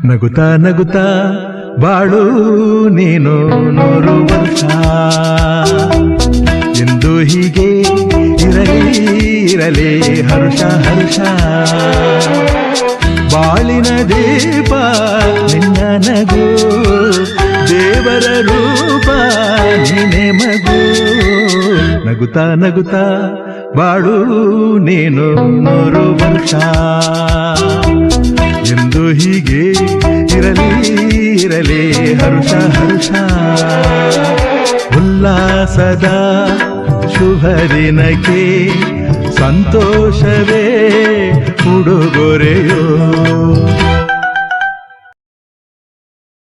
ನಗುತ್ತಾ ನಗುತ್ತಾ ಬಾಳು ನೀನು 100 ವರ್ಷ ಎಂದು ಹೀಗೆ ಇರಲಿ ಇರಲಿ ಹರುಷ ಹರುಷ ಬಾಳಿನ ದೀಪ ನಿನ್ನ ನಗು ದೇವರ ರೂಪ ನೀನೆ ಮಗು ನಗುತ್ತಾ ನಗುತ್ತಾ ಬಾಳು ನೀನು 100 ವರ್ಷ ಎಂದು ಹೀಗೆ ಇರಲಿ ಇರಲಿ ಹರುಷ ಹರುಷ ಉಲ್ಲಾಸದ ಶುಭ ದಿನಕ್ಕೆ ಸಂತೋಷವೇ ಉಡುಗೊರೆಯೋ